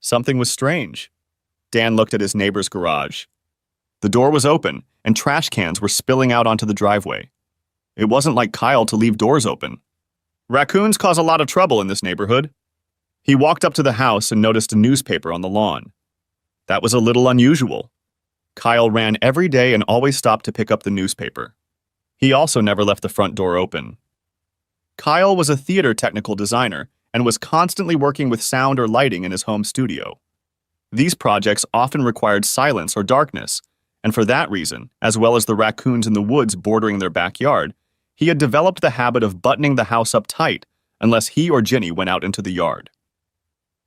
Something was strange. Dan looked at his neighbor's garage. The door was open, and trash cans were spilling out onto the driveway. It wasn't like Kyle to leave doors open. Raccoons cause a lot of trouble in this neighborhood. He walked up to the house and noticed a newspaper on the lawn. That was a little unusual. Kyle ran every day and always stopped to pick up the newspaper. He also never left the front door open. Kyle was a theater technical designer and was constantly working with sound or lighting in his home studio. These projects often required silence or darkness, and for that reason, as well as the raccoons in the woods bordering their backyard, he had developed the habit of buttoning the house up tight unless he or Ginny went out into the yard.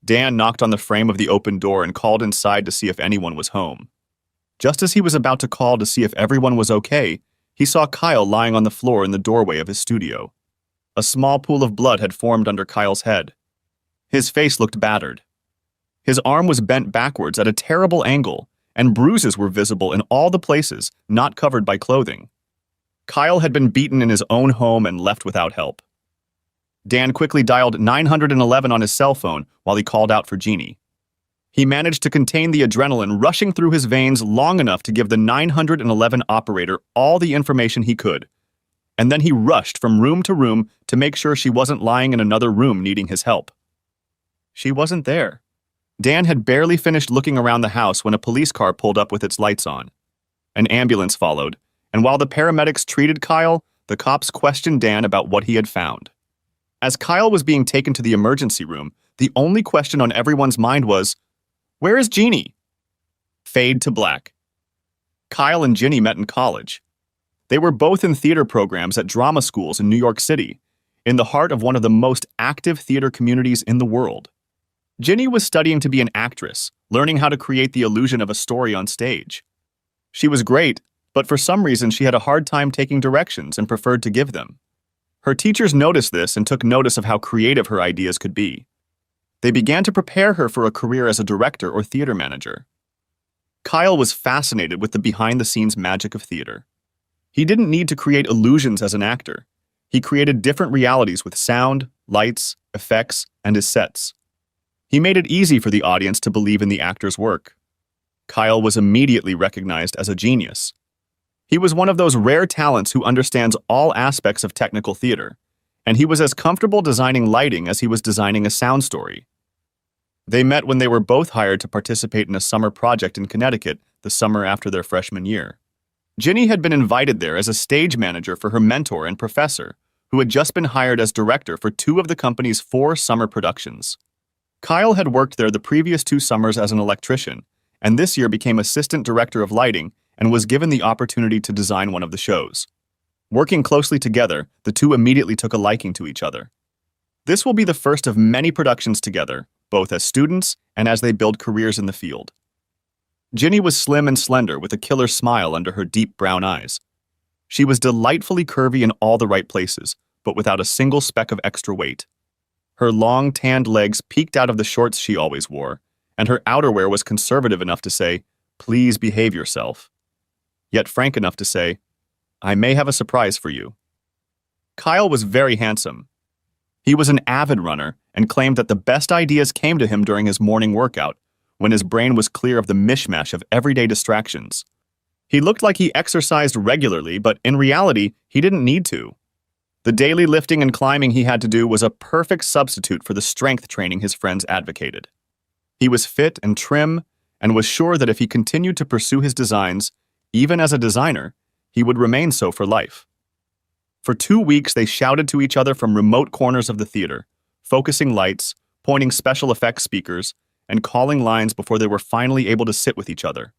Dan knocked on the frame of the open door and called inside to see if anyone was home. Just as he was about to call to see if everyone was okay, he saw Kyle lying on the floor in the doorway of his studio. A small pool of blood had formed under Kyle's head. His face looked battered. His arm was bent backwards at a terrible angle, and bruises were visible in all the places not covered by clothing. Kyle had been beaten in his own home and left without help. Dan quickly dialed 911 on his cell phone while he called out for Jeannie. He managed to contain the adrenaline rushing through his veins long enough to give the 911 operator all the information he could, and then he rushed from room to room to make sure she wasn't lying in another room needing his help. She wasn't there. Dan had barely finished looking around the house when a police car pulled up with its lights on. An ambulance followed, and while the paramedics treated Kyle, the cops questioned Dan about what he had found. As Kyle was being taken to the emergency room, the only question on everyone's mind was, "Where is Jeannie?" Fade to black. Kyle and Ginny met in college. They were both in theater programs at drama schools in New York City, in the heart of one of the most active theater communities in the world. Ginny was studying to be an actress, learning how to create the illusion of a story on stage. She was great, but for some reason she had a hard time taking directions and preferred to give them. Her teachers noticed this and took notice of how creative her ideas could be. They began to prepare her for a career as a director or theater manager. Kyle was fascinated with the behind-the-scenes magic of theater. He didn't need to create illusions as an actor. He created different realities with sound, lights, effects, and his sets. He made it easy for the audience to believe in the actor's work. Kyle was immediately recognized as a genius. He was one of those rare talents who understands all aspects of technical theater, and he was as comfortable designing lighting as he was designing a sound story. They met when they were both hired to participate in a summer project in Connecticut the summer after their freshman year. Ginny had been invited there as a stage manager for her mentor and professor, who had just been hired as director for 2 of the company's 4 summer productions. Kyle had worked there the previous 2 summers as an electrician, and this year became assistant director of lighting and was given the opportunity to design one of the shows. Working closely together, the 2 immediately took a liking to each other. This will be the first of many productions together, both as students and as they build careers in the field. Ginny was slim and slender with a killer smile under her deep brown eyes. She was delightfully curvy in all the right places, but without a single speck of extra weight. Her long, tanned legs peeked out of the shorts she always wore, and her outerwear was conservative enough to say, "Please behave yourself," yet frank enough to say, "I may have a surprise for you." Kyle was very handsome. He was an avid runner and claimed that the best ideas came to him during his morning workout, when his brain was clear of the mishmash of everyday distractions. He looked like he exercised regularly, but in reality, he didn't need to. The daily lifting and climbing he had to do was a perfect substitute for the strength training his friends advocated. He was fit and trim, and was sure that if he continued to pursue his designs, even as a designer, he would remain so for life. For 2 weeks, they shouted to each other from remote corners of the theater, focusing lights, pointing special effects speakers, and calling lines before they were finally able to sit with each other.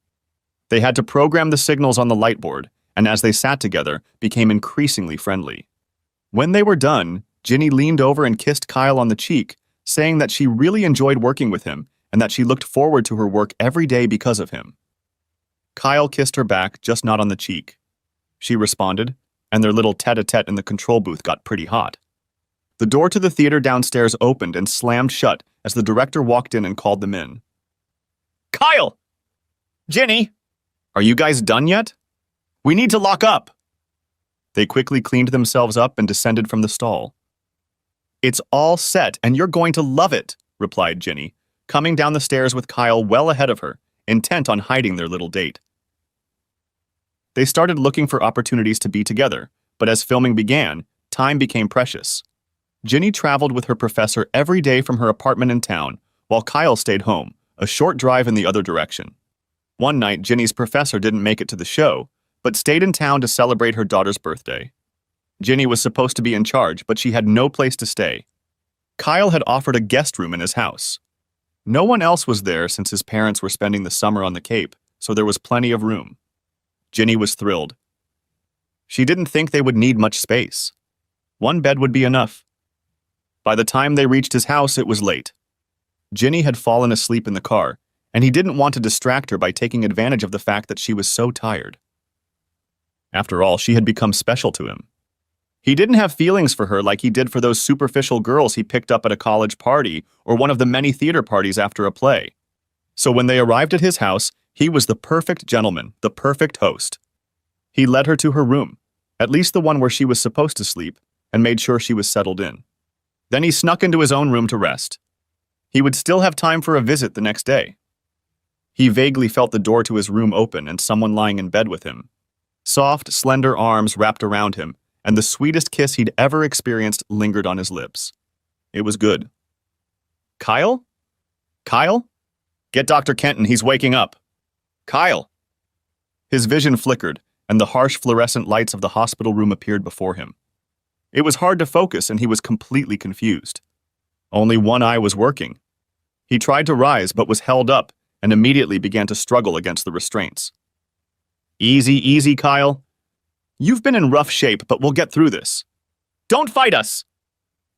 They had to program the signals on the light board, and as they sat together, became increasingly friendly. When they were done, Ginny leaned over and kissed Kyle on the cheek, saying that she really enjoyed working with him and that she looked forward to her work every day because of him. Kyle kissed her back, just not on the cheek. She responded, and their little tete-a-tete in the control booth got pretty hot. The door to the theater downstairs opened and slammed shut as the director walked in and called them in. "Kyle! Ginny! Are you guys done yet? We need to lock up." They quickly cleaned themselves up and descended from the stall. "It's all set, and you're going to love it," replied Ginny, coming down the stairs with Kyle well ahead of her, intent on hiding their little date. They started looking for opportunities to be together, but as filming began, time became precious. Ginny traveled with her professor every day from her apartment in town, while Kyle stayed home, a short drive in the other direction. One night, Ginny's professor didn't make it to the show, but stayed in town to celebrate her daughter's birthday. Ginny was supposed to be in charge, but she had no place to stay. Kyle had offered a guest room in his house. No one else was there since his parents were spending the summer on the Cape, so there was plenty of room. Ginny was thrilled. She didn't think they would need much space. One bed would be enough. By the time they reached his house, it was late. Ginny had fallen asleep in the car, and he didn't want to distract her by taking advantage of the fact that she was so tired. After all, she had become special to him. He didn't have feelings for her like he did for those superficial girls he picked up at a college party or one of the many theater parties after a play. So when they arrived at his house, he was the perfect gentleman, the perfect host. He led her to her room, at least the one where she was supposed to sleep, and made sure she was settled in. Then he snuck into his own room to rest. He would still have time for a visit the next day. He vaguely felt the door to his room open and someone lying in bed with him. Soft, slender arms wrapped around him, and the sweetest kiss he'd ever experienced lingered on his lips. It was good. Kyle? Kyle? Get Dr. Kenton, he's waking up. Kyle! His vision flickered, and the harsh fluorescent lights of the hospital room appeared before him. It was hard to focus, and he was completely confused. Only one eye was working. He tried to rise, but was held up, and immediately began to struggle against the restraints. Easy, easy, Kyle. You've been in rough shape, but we'll get through this. Don't fight us!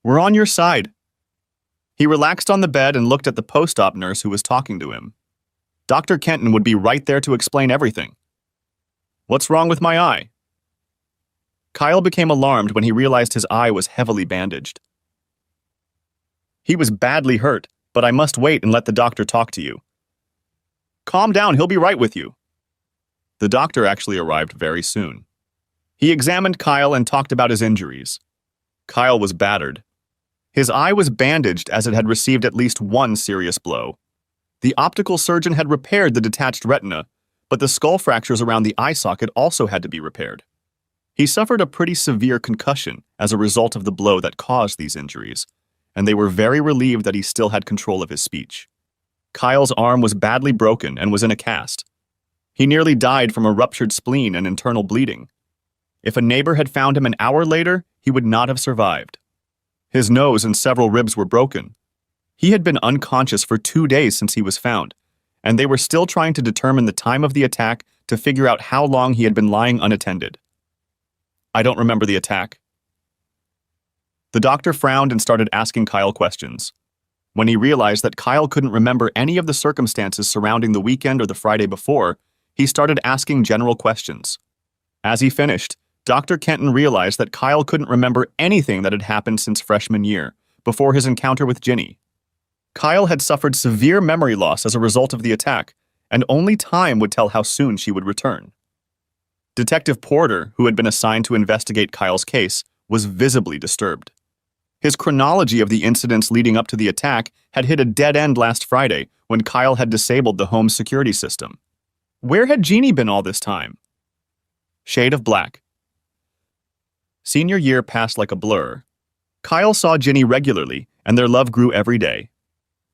We're on your side. He relaxed on the bed and looked at the post-op nurse who was talking to him. Dr. Kenton would be right there to explain everything. What's wrong with my eye? Kyle became alarmed when he realized his eye was heavily bandaged. He was badly hurt, but I must wait and let the doctor talk to you. Calm down, he'll be right with you. The doctor actually arrived very soon. He examined Kyle and talked about his injuries. Kyle was battered. His eye was bandaged as it had received at least one serious blow. The optical surgeon had repaired the detached retina, but the skull fractures around the eye socket also had to be repaired. He suffered a pretty severe concussion as a result of the blow that caused these injuries, and they were very relieved that he still had control of his speech. Kyle's arm was badly broken and was in a cast. He nearly died from a ruptured spleen and internal bleeding. If a neighbor had found him an hour later, he would not have survived. His nose and several ribs were broken. He had been unconscious for 2 days since he was found, and they were still trying to determine the time of the attack to figure out how long he had been lying unattended. I don't remember the attack. The doctor frowned and started asking Kyle questions. When he realized that Kyle couldn't remember any of the circumstances surrounding the weekend or the Friday before, he started asking general questions. As he finished, Dr. Kenton realized that Kyle couldn't remember anything that had happened since freshman year, before his encounter with Ginny. Kyle had suffered severe memory loss as a result of the attack, and only time would tell how soon she would return. Detective Porter, who had been assigned to investigate Kyle's case, was visibly disturbed. His chronology of the incidents leading up to the attack had hit a dead end last Friday when Kyle had disabled the home's security system. Where had Jeannie been all this time? Shade of black. Senior year passed like a blur. Kyle saw Ginny regularly, and their love grew every day.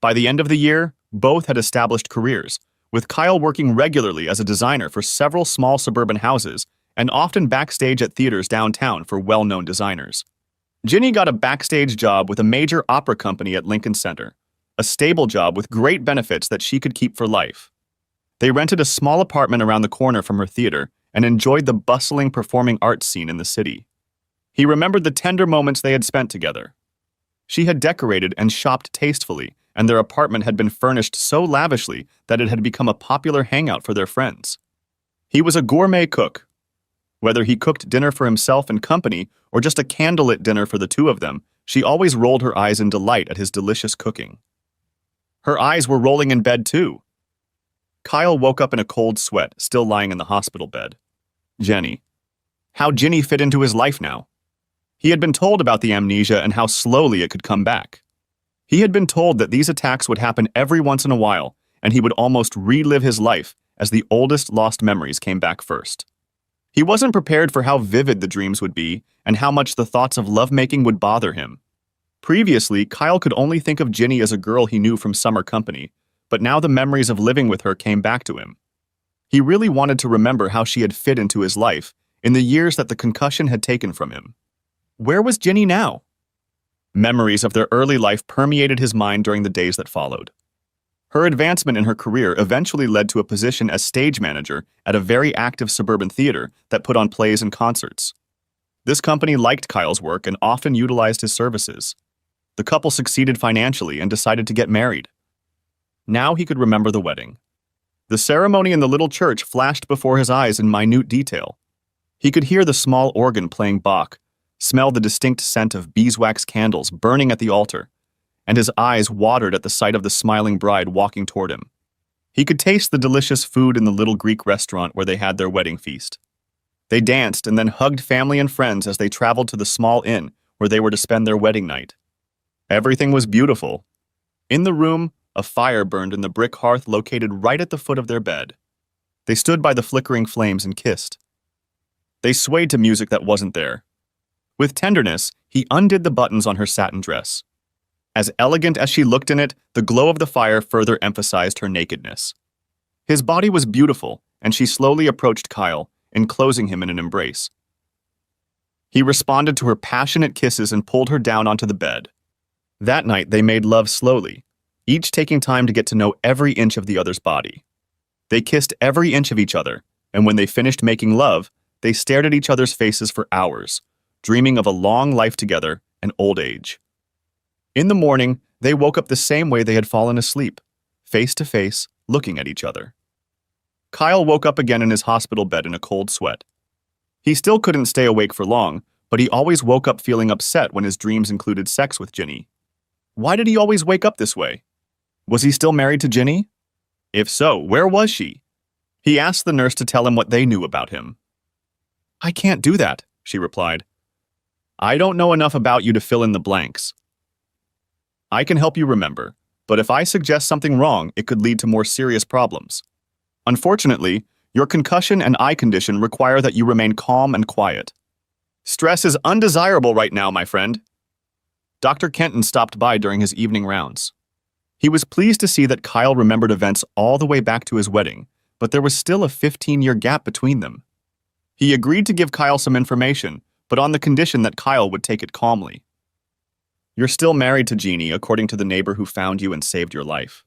By the end of the year, both had established careers, with Kyle working regularly as a designer for several small suburban houses and often backstage at theaters downtown for well-known designers. Ginny got a backstage job with a major opera company at Lincoln Center, a stable job with great benefits that she could keep for life. They rented a small apartment around the corner from her theater and enjoyed the bustling performing arts scene in the city. He remembered the tender moments they had spent together. She had decorated and shopped tastefully, and their apartment had been furnished so lavishly that it had become a popular hangout for their friends. He was a gourmet cook. Whether he cooked dinner for himself and company or just a candlelit dinner for the two of them, she always rolled her eyes in delight at his delicious cooking. Her eyes were rolling in bed too. Kyle woke up in a cold sweat, still lying in the hospital bed. Jenny. How Ginny fit into his life now. He had been told about the amnesia and how slowly it could come back. He had been told that these attacks would happen every once in a while, and he would almost relive his life as the oldest lost memories came back first. He wasn't prepared for how vivid the dreams would be and how much the thoughts of lovemaking would bother him. Previously, Kyle could only think of Ginny as a girl he knew from summer company, but now the memories of living with her came back to him. He really wanted to remember how she had fit into his life in the years that the concussion had taken from him. Where was Ginny now? Memories of their early life permeated his mind during the days that followed. Her advancement in her career eventually led to a position as stage manager at a very active suburban theater that put on plays and concerts. This company liked Kyle's work and often utilized his services. The couple succeeded financially and decided to get married. Now he could remember the wedding. The ceremony in the little church flashed before his eyes in minute detail. He could hear the small organ playing Bach, smell the distinct scent of beeswax candles burning at the altar, and his eyes watered at the sight of the smiling bride walking toward him. He could taste the delicious food in the little Greek restaurant where they had their wedding feast. They danced and then hugged family and friends as they traveled to the small inn where they were to spend their wedding night. Everything was beautiful. In the room, a fire burned in the brick hearth located right at the foot of their bed. They stood by the flickering flames and kissed. They swayed to music that wasn't there. With tenderness, he undid the buttons on her satin dress. As elegant as she looked in it, the glow of the fire further emphasized her nakedness. His body was beautiful, and she slowly approached Kyle, enclosing him in an embrace. He responded to her passionate kisses and pulled her down onto the bed. That night, they made love slowly, each taking time to get to know every inch of the other's body. They kissed every inch of each other, and when they finished making love, they stared at each other's faces for hours, dreaming of a long life together and old age. In the morning, they woke up the same way they had fallen asleep, face to face, looking at each other. Kyle woke up again in his hospital bed in a cold sweat. He still couldn't stay awake for long, but he always woke up feeling upset when his dreams included sex with Ginny. Why did he always wake up this way? Was he still married to Ginny? If so, where was she? He asked the nurse to tell him what they knew about him. "I can't do that," she replied. "I don't know enough about you to fill in the blanks. I can help you remember, but if I suggest something wrong, it could lead to more serious problems. Unfortunately, your concussion and eye condition require that you remain calm and quiet. Stress is undesirable right now, my friend." Dr. Kenton stopped by during his evening rounds. He was pleased to see that Kyle remembered events all the way back to his wedding, but there was still a 15-year gap between them. He agreed to give Kyle some information, but on the condition that Kyle would take it calmly. "You're still married to Jeannie, according to the neighbor who found you and saved your life.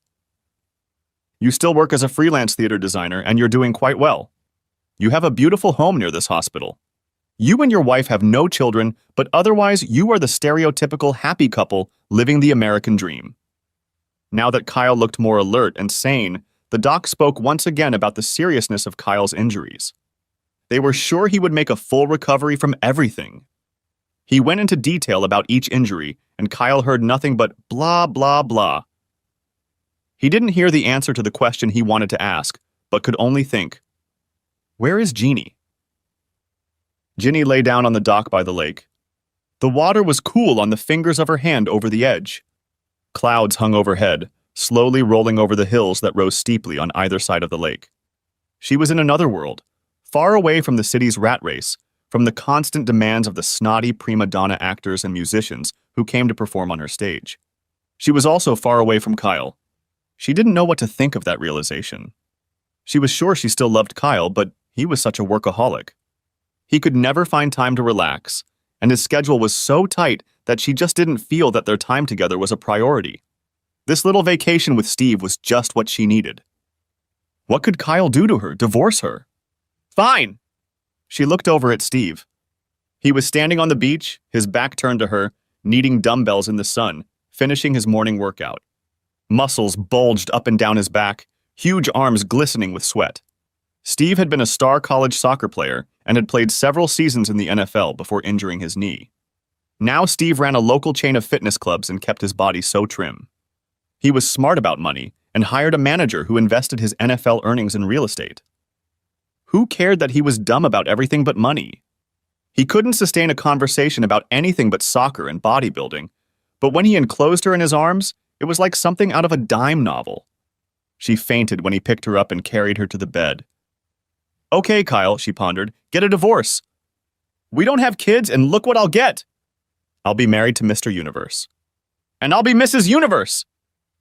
You still work as a freelance theater designer, and you're doing quite well. You have a beautiful home near this hospital. You and your wife have no children, but otherwise you are the stereotypical happy couple living the American dream." Now that Kyle looked more alert and sane, the doc spoke once again about the seriousness of Kyle's injuries. They were sure he would make a full recovery from everything. He went into detail about each injury, and Kyle heard nothing but blah, blah, blah. He didn't hear the answer to the question he wanted to ask, but could only think, where is Jeannie? Ginny lay down on the dock by the lake. The water was cool on the fingers of her hand over the edge. Clouds hung overhead, slowly rolling over the hills that rose steeply on either side of the lake. She was in another world, far away from the city's rat race, from the constant demands of the snotty prima donna actors and musicians who came to perform on her stage. She was also far away from Kyle. She didn't know what to think of that realization. She was sure she still loved Kyle, but he was such a workaholic. He could never find time to relax, and his schedule was so tight that she just didn't feel that their time together was a priority. This little vacation with Steve was just what she needed. What could Kyle do to her? Divorce her? Fine! She looked over at Steve. He was standing on the beach, his back turned to her, kneading dumbbells in the sun, finishing his morning workout. Muscles bulged up and down his back, huge arms glistening with sweat. Steve had been a star college soccer player and had played several seasons in the NFL before injuring his knee. Now Steve ran a local chain of fitness clubs and kept his body so trim. He was smart about money and hired a manager who invested his NFL earnings in real estate. Who cared that he was dumb about everything but money? He couldn't sustain a conversation about anything but soccer and bodybuilding, But when he enclosed her in his arms, it was like something out of a dime novel. She fainted when he picked her up and carried her to the bed. Okay, Kyle, she pondered, get a divorce. We don't have kids, and look what I'll get. I'll be married to Mr. Universe. And I'll be Mrs. Universe.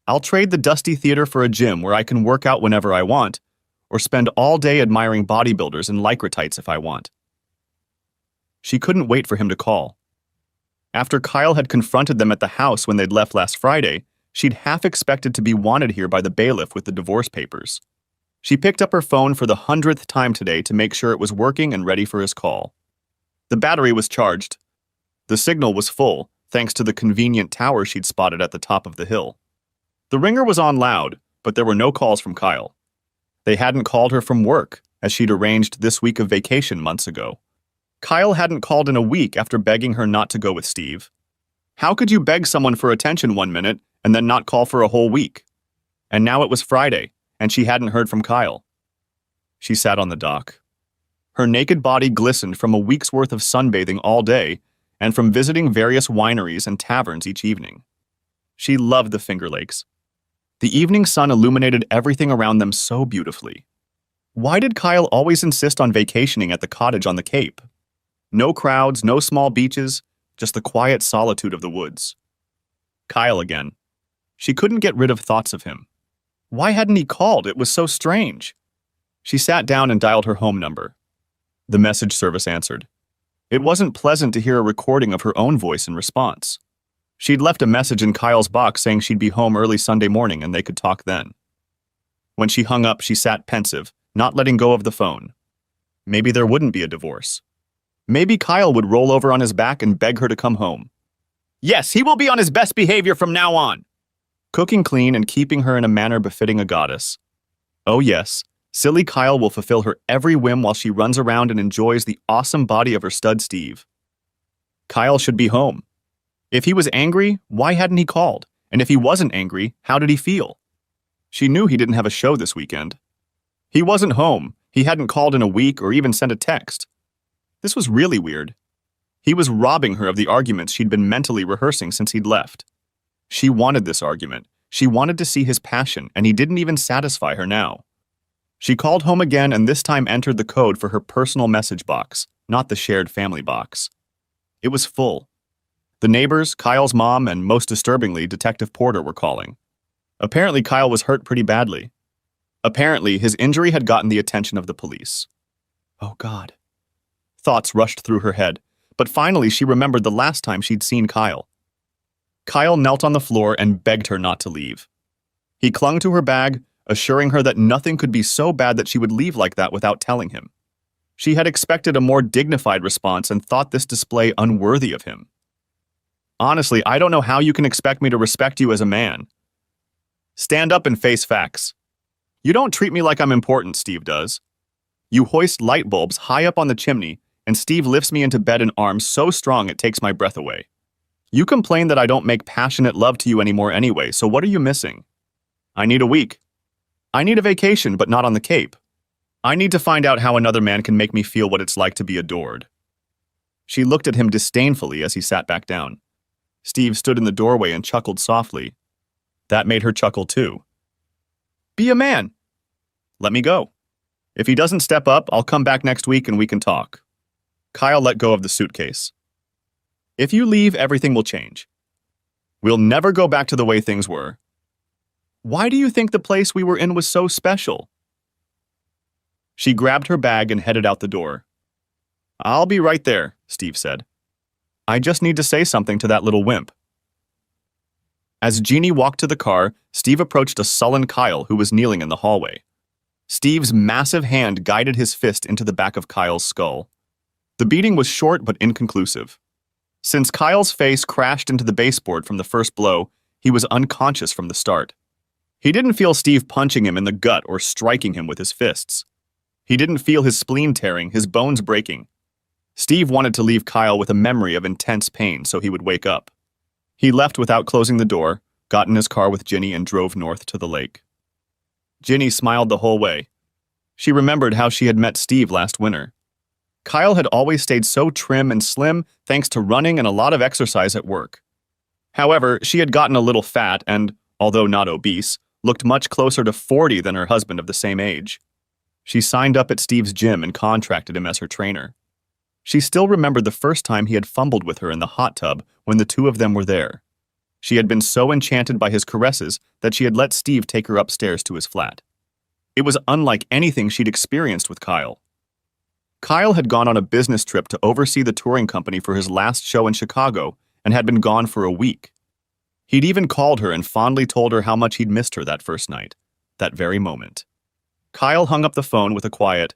I'll trade the dusty theater for a gym where I can work out whenever I want, or spend all day admiring bodybuilders in lycra tights if I want. She couldn't wait for him to call. After Kyle had confronted them at the house when they'd left last Friday, she'd half expected to be wanted here by the bailiff with the divorce papers. She picked up her phone for the 100th time today to make sure it was working and ready for his call. The battery was charged. The signal was full, thanks to the convenient tower she'd spotted at the top of the hill. The ringer was on loud, but there were no calls from Kyle. They hadn't called her from work, as she'd arranged this week of vacation months ago. Kyle hadn't called in a week after begging her not to go with Steve. How could you beg someone for attention 1 minute and then not call for a whole week? And now it was Friday, and she hadn't heard from Kyle. She sat on the dock. Her naked body glistened from a week's worth of sunbathing all day and from visiting various wineries and taverns each evening. She loved the Finger Lakes. The evening sun illuminated everything around them so beautifully. Why did Kyle always insist on vacationing at the cottage on the Cape? No crowds, no small beaches, just the quiet solitude of the woods. Kyle again. She couldn't get rid of thoughts of him. Why hadn't he called? It was so strange. She sat down and dialed her home number. The message service answered. It wasn't pleasant to hear a recording of her own voice in response. She'd left a message in Kyle's box saying she'd be home early Sunday morning and they could talk then. When she hung up, she sat pensive, not letting go of the phone. Maybe there wouldn't be a divorce. Maybe Kyle would roll over on his back and beg her to come home. Yes, he will be on his best behavior from now on. Cooking clean and keeping her in a manner befitting a goddess. Oh yes, silly Kyle will fulfill her every whim while she runs around and enjoys the awesome body of her stud Steve. Kyle should be home. If he was angry, why hadn't he called? And if he wasn't angry, how did he feel? She knew he didn't have a show this weekend. He wasn't home. He hadn't called in a week or even sent a text. This was really weird. He was robbing her of the arguments she'd been mentally rehearsing since he'd left. She wanted this argument. She wanted to see his passion, and he didn't even satisfy her now. She called home again and this time entered the code for her personal message box, not the shared family box. It was full. The neighbors, Kyle's mom, and most disturbingly, Detective Porter were calling. Apparently, Kyle was hurt pretty badly. Apparently, his injury had gotten the attention of the police. Oh, God. Thoughts rushed through her head, but finally she remembered the last time she'd seen Kyle. Kyle knelt on the floor and begged her not to leave. He clung to her bag, assuring her that nothing could be so bad that she would leave like that without telling him. She had expected a more dignified response and thought this display unworthy of him. Honestly, I don't know how you can expect me to respect you as a man. Stand up and face facts. You don't treat me like I'm important, Steve does. You hoist light bulbs high up on the chimney, and Steve lifts me into bed in arms so strong it takes my breath away. You complain that I don't make passionate love to you anymore anyway, so what are you missing? I need a week. I need a vacation, but not on the Cape. I need to find out how another man can make me feel what it's like to be adored. She looked at him disdainfully as he sat back down. Steve stood in the doorway and chuckled softly. That made her chuckle too. Be a man. Let me go. If he doesn't step up, I'll come back next week and we can talk. Kyle let go of the suitcase. If you leave, everything will change. We'll never go back to the way things were. Why do you think the place we were in was so special? She grabbed her bag and headed out the door. I'll be right there, Steve said. I just need to say something to that little wimp. As Jeannie walked to the car, Steve approached a sullen Kyle who was kneeling in the hallway. Steve's massive hand guided his fist into the back of Kyle's skull. The beating was short but inconclusive. Since Kyle's face crashed into the baseboard from the first blow, he was unconscious from the start. He didn't feel Steve punching him in the gut or striking him with his fists. He didn't feel his spleen tearing, his bones breaking. Steve wanted to leave Kyle with a memory of intense pain so he would wake up. He left without closing the door, got in his car with Ginny and drove north to the lake. Ginny smiled the whole way. She remembered how she had met Steve last winter. Kyle had always stayed so trim and slim thanks to running and a lot of exercise at work. However, she had gotten a little fat and, although not obese, looked much closer to 40 than her husband of the same age. She signed up at Steve's gym and contracted him as her trainer. She still remembered the first time he had fumbled with her in the hot tub when the two of them were there. She had been so enchanted by his caresses that she had let Steve take her upstairs to his flat. It was unlike anything she'd experienced with Kyle. Kyle had gone on a business trip to oversee the touring company for his last show in Chicago and had been gone for a week. He'd even called her and fondly told her how much he'd missed her that first night, that very moment. Kyle hung up the phone with a quiet,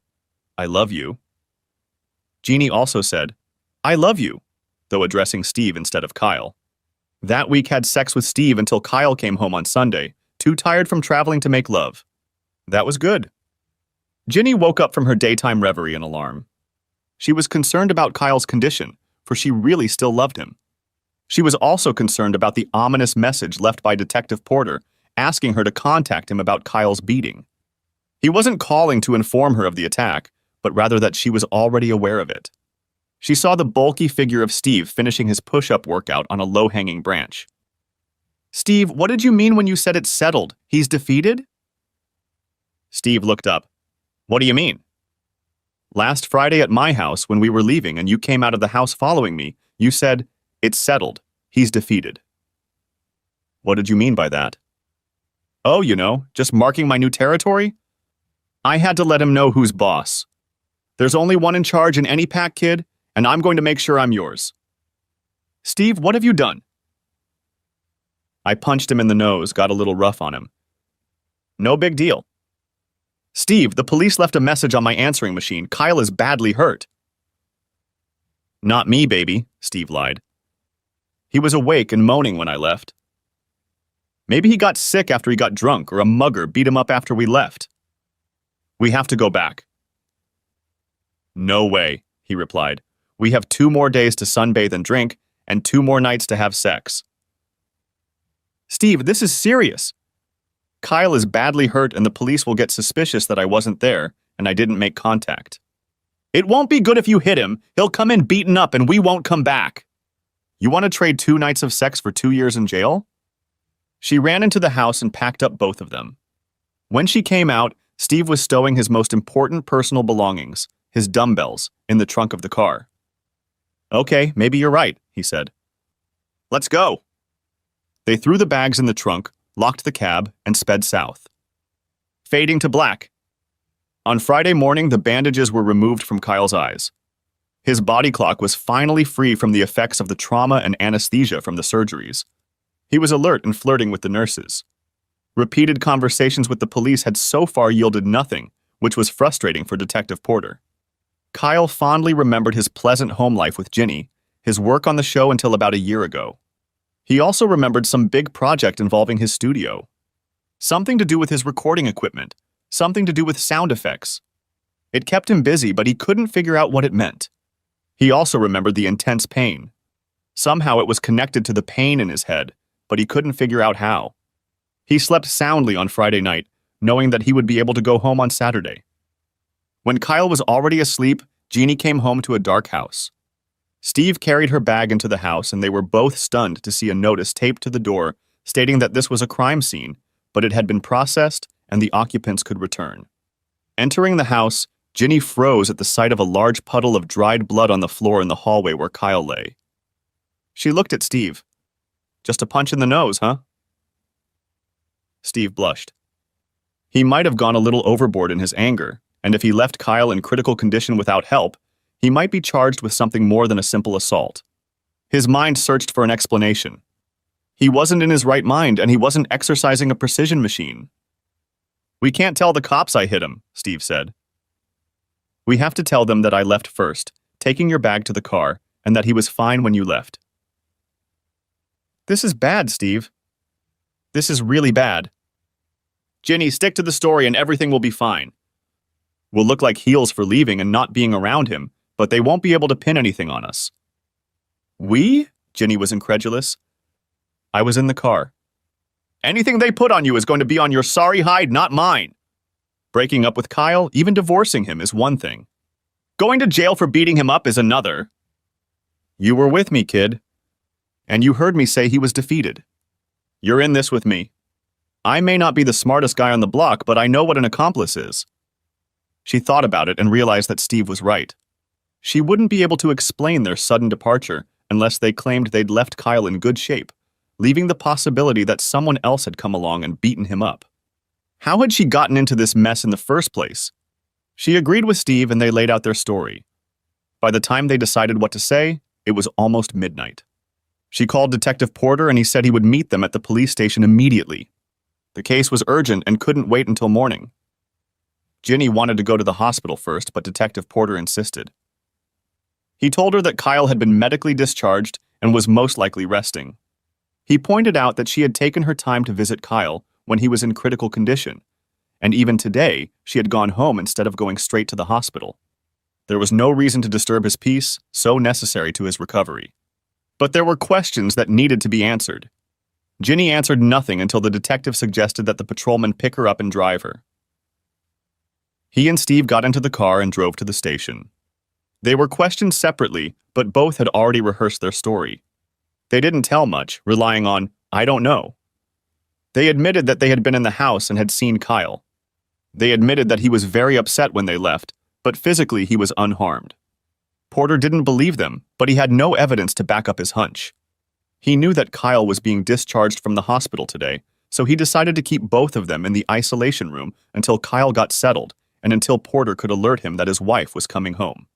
"I love you." Jeannie also said, "I love you," though addressing Steve instead of Kyle. That week had sex with Steve until Kyle came home on Sunday, too tired from traveling to make love. That was good. Ginny woke up from her daytime reverie in alarm. She was concerned about Kyle's condition, for she really still loved him. She was also concerned about the ominous message left by Detective Porter, asking her to contact him about Kyle's beating. He wasn't calling to inform her of the attack, but rather that she was already aware of it. She saw the bulky figure of Steve finishing his push-up workout on a low-hanging branch. "Steve, what did you mean when you said it's settled? He's defeated?" Steve looked up. "What do you mean?" "Last Friday at my house when we were leaving and you came out of the house following me, you said, 'It's settled. He's defeated.'" "What did you mean by that?" "Oh, just marking my new territory? I had to let him know who's boss. There's only one in charge in any pack, kid, and I'm going to make sure I'm yours." "Steve, what have you done?" "I punched him in the nose, got a little rough on him." "No big deal." "Steve, the police left a message on my answering machine. Kyle is badly hurt." "Not me, baby," Steve lied. "He was awake and moaning when I left. Maybe he got sick after he got drunk or a mugger beat him up after we left. We have to go back." "No way," he replied. "We have 2 more days to sunbathe and drink, and 2 more nights to have sex." "Steve, this is serious. Kyle is badly hurt and the police will get suspicious that I wasn't there and I didn't make contact." "It won't be good if you hit him. He'll come in beaten up and we won't come back." "You want to trade 2 nights of sex for 2 years in jail?" She ran into the house and packed up both of them. When she came out, Steve was stowing his most important personal belongings, his dumbbells, in the trunk of the car. "Okay, maybe you're right," he said. "Let's go." They threw the bags in the trunk, locked the cab, and sped south. Fading to black. On Friday morning, the bandages were removed from Kyle's eyes. His body clock was finally free from the effects of the trauma and anesthesia from the surgeries. He was alert and flirting with the nurses. Repeated conversations with the police had so far yielded nothing, which was frustrating for Detective Porter. Kyle fondly remembered his pleasant home life with Ginny, his work on the show until about a year ago. He also remembered some big project involving his studio. Something to do with his recording equipment, something to do with sound effects. It kept him busy, but he couldn't figure out what it meant. He also remembered the intense pain. Somehow it was connected to the pain in his head, but he couldn't figure out how. He slept soundly on Friday night, knowing that he would be able to go home on Saturday. When Kyle was already asleep, Jeannie came home to a dark house. Steve carried her bag into the house, and they were both stunned to see a notice taped to the door stating that this was a crime scene, but it had been processed and the occupants could return. Entering the house, Ginny froze at the sight of a large puddle of dried blood on the floor in the hallway where Kyle lay. She looked at Steve. "Just a punch in the nose, huh?" Steve blushed. He might have gone a little overboard in his anger, and if he left Kyle in critical condition without help, he might be charged with something more than a simple assault. His mind searched for an explanation. He wasn't in his right mind, and he wasn't exercising a precision machine. "We can't tell the cops I hit him," Steve said. "We have to tell them that I left first, taking your bag to the car, and that he was fine when you left." "This is bad, Steve. This is really bad." "Ginny, stick to the story and everything will be fine. We'll look like heels for leaving and not being around him, but they won't be able to pin anything on us." "We?" Ginny was incredulous. "I was in the car." "Anything they put on you is going to be on your sorry hide, not mine. Breaking up with Kyle, even divorcing him, is one thing. Going to jail for beating him up is another." "You were with me, kid." And you heard me say he was defeated. You're in this with me. I may not be the smartest guy on the block, but I know what an accomplice is. She thought about it and realized that Steve was right. She wouldn't be able to explain their sudden departure unless they claimed they'd left Kyle in good shape, leaving the possibility that someone else had come along and beaten him up. How had she gotten into this mess in the first place? She agreed with Steve and they laid out their story. By the time they decided what to say, it was almost midnight. She called Detective Porter and he said he would meet them at the police station immediately. The case was urgent and couldn't wait until morning. Ginny wanted to go to the hospital first, but Detective Porter insisted. He told her that Kyle had been medically discharged and was most likely resting. He pointed out that she had taken her time to visit Kyle when he was in critical condition, and even today she had gone home instead of going straight to the hospital. There was no reason to disturb his peace, so necessary to his recovery. But there were questions that needed to be answered. Ginny answered nothing until the detective suggested that the patrolman pick her up and drive her. He and Steve got into the car and drove to the station. They were questioned separately, but both had already rehearsed their story. They didn't tell much, relying on, "I don't know." They admitted that they had been in the house and had seen Kyle. They admitted that he was very upset when they left, but physically he was unharmed. Porter didn't believe them, but he had no evidence to back up his hunch. He knew that Kyle was being discharged from the hospital today, so he decided to keep both of them in the isolation room until Kyle got settled and until Porter could alert him that his wife was coming home.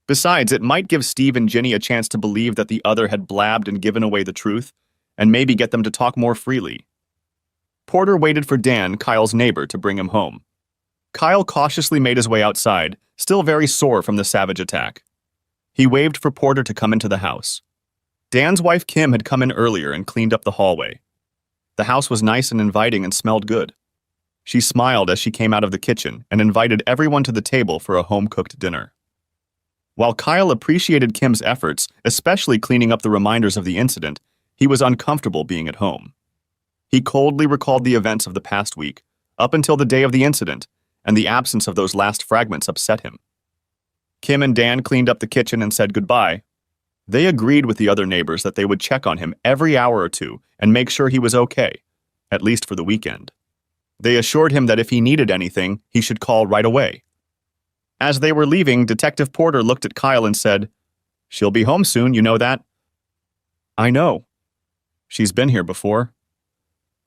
Besides, it might give Steve and Ginny a chance to believe that the other had blabbed and given away the truth, and maybe get them to talk more freely. Porter waited for Dan, Kyle's neighbor, to bring him home. Kyle cautiously made his way outside, still very sore from the savage attack. He waved for Porter to come into the house. Dan's wife Kim had come in earlier and cleaned up the hallway. The house was nice and inviting and smelled good. She smiled as she came out of the kitchen and invited everyone to the table for a home-cooked dinner. While Kyle appreciated Kim's efforts, especially cleaning up the reminders of the incident, he was uncomfortable being at home. He coldly recalled the events of the past week, up until the day of the incident, and the absence of those last fragments upset him. Kim and Dan cleaned up the kitchen and said goodbye. They agreed with the other neighbors that they would check on him every hour or two and make sure he was okay, at least for the weekend. They assured him that if he needed anything, he should call right away. As they were leaving, Detective Porter looked at Kyle and said, "She'll be home soon, you know that?" "I know. She's been here before."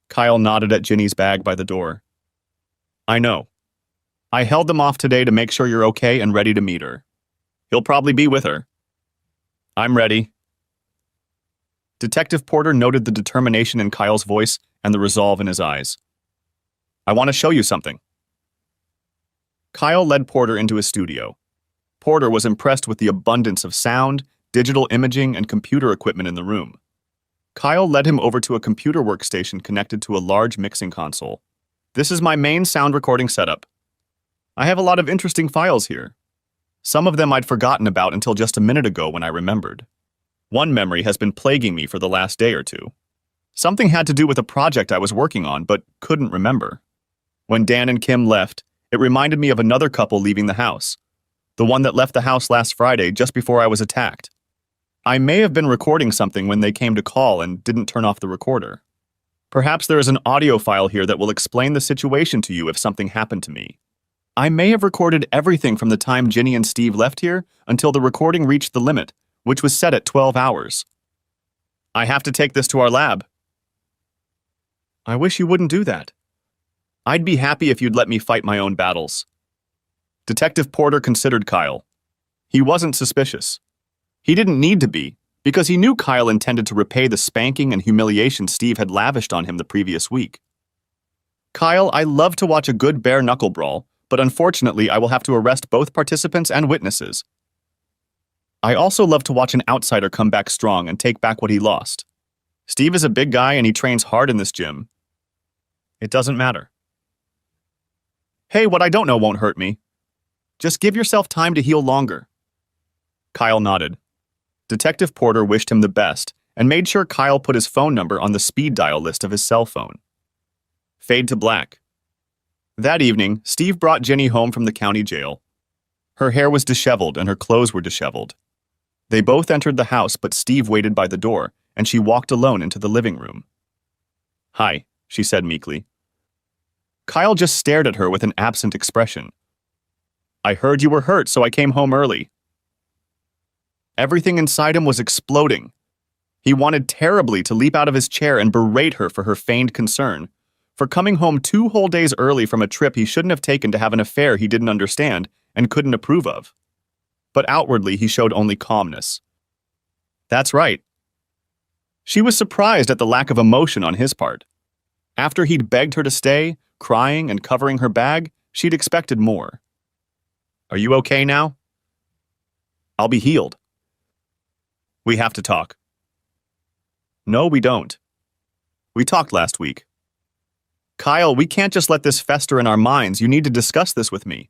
Kyle nodded at Ginny's bag by the door. "I know. I held them off today to make sure you're okay and ready to meet her. He'll probably be with her." "I'm ready." Detective Porter noted the determination in Kyle's voice and the resolve in his eyes. "I want to show you something." Kyle led Porter into his studio. Porter was impressed with the abundance of sound, digital imaging, and computer equipment in the room. Kyle led him over to a computer workstation connected to a large mixing console. "This is my main sound recording setup. I have a lot of interesting files here. Some of them I'd forgotten about until just a minute ago when I remembered. One memory has been plaguing me for the last day or two. Something had to do with a project I was working on but couldn't remember. When Dan and Kim left, it reminded me of another couple leaving the house. The one that left the house last Friday just before I was attacked. I may have been recording something when they came to call and didn't turn off the recorder. Perhaps there is an audio file here that will explain the situation to you if something happened to me. I may have recorded everything from the time Ginny and Steve left here until the recording reached the limit, which was set at 12 hours. I have to take this to our lab." "I wish you wouldn't do that. I'd be happy if you'd let me fight my own battles." Detective Porter considered Kyle. He wasn't suspicious. He didn't need to be, because he knew Kyle intended to repay the spanking and humiliation Steve had lavished on him the previous week. "Kyle, I love to watch a good bare-knuckle brawl, but unfortunately I will have to arrest both participants and witnesses. I also love to watch an outsider come back strong and take back what he lost. Steve is a big guy and he trains hard in this gym. It doesn't matter." "Hey, what I don't know won't hurt me. Just give yourself time to heal longer." Kyle nodded. Detective Porter wished him the best and made sure Kyle put his phone number on the speed dial list of his cell phone. Fade to black. That evening, Steve brought Ginny home from the county jail. Her hair was disheveled and her clothes were disheveled. They both entered the house, but Steve waited by the door and she walked alone into the living room. "Hi," she said meekly. Kyle just stared at her with an absent expression. "I heard you were hurt, so I came home early." Everything inside him was exploding. He wanted terribly to leap out of his chair and berate her for her feigned concern, for coming home 2 whole days early from a trip he shouldn't have taken to have an affair he didn't understand and couldn't approve of. But outwardly he showed only calmness. That's right. She was surprised at the lack of emotion on his part. After he'd begged her to stay, crying and covering her bag, she'd expected more. "Are you okay now?" "I'll be healed." "We have to talk." "No, we don't. We talked last week." "Kyle, we can't just let this fester in our minds. You need to discuss this with me.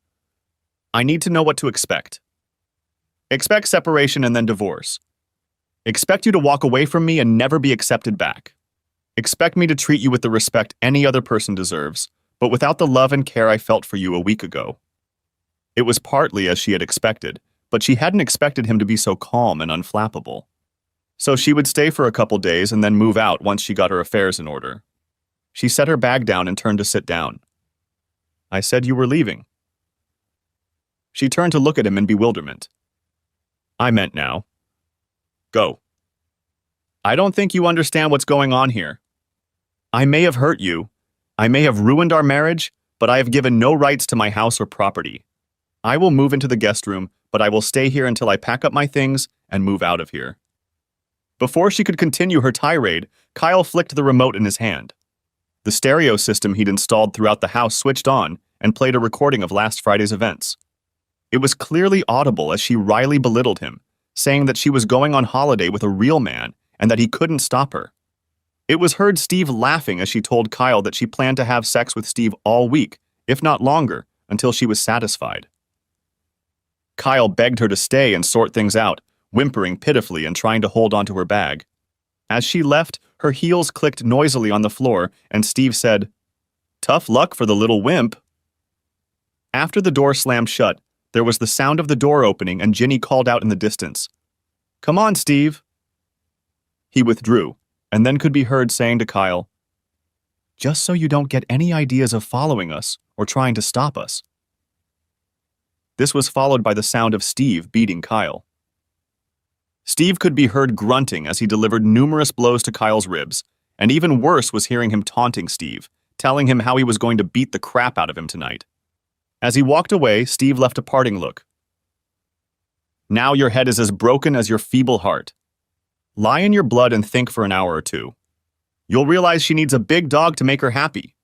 I need to know what to expect. Expect separation and then divorce. Expect you to walk away from me and never be accepted back. Expect me to treat you with the respect any other person deserves, but without the love and care I felt for you a week ago." It was partly as she had expected, but she hadn't expected him to be so calm and unflappable. So she would stay for a couple days and then move out once she got her affairs in order. She set her bag down and turned to sit down. "I said you were leaving." She turned to look at him in bewilderment. "I meant now. Go." "I don't think you understand what's going on here. I may have hurt you. I may have ruined our marriage, but I have given no rights to my house or property. I will move into the guest room, but I will stay here until I pack up my things and move out of here." Before she could continue her tirade, Kyle flicked the remote in his hand. The stereo system he'd installed throughout the house switched on and played a recording of last Friday's events. It was clearly audible as she wryly belittled him, saying that she was going on holiday with a real man and that he couldn't stop her. It was heard Steve laughing as she told Kyle that she planned to have sex with Steve all week, if not longer, until she was satisfied. Kyle begged her to stay and sort things out, whimpering pitifully and trying to hold onto her bag. As she left, her heels clicked noisily on the floor, and Steve said, "Tough luck for the little wimp." After the door slammed shut, there was the sound of the door opening and Ginny called out in the distance, "Come on, Steve." He withdrew, and then could be heard saying to Kyle, "Just so you don't get any ideas of following us or trying to stop us." This was followed by the sound of Steve beating Kyle. Steve could be heard grunting as he delivered numerous blows to Kyle's ribs, and even worse was hearing him taunting Steve, telling him how he was going to beat the crap out of him tonight. As he walked away, Steve left a parting look. "Now your head is as broken as your feeble heart. Lie in your blood and think for an hour or two. You'll realize she needs a big dog to make her happy.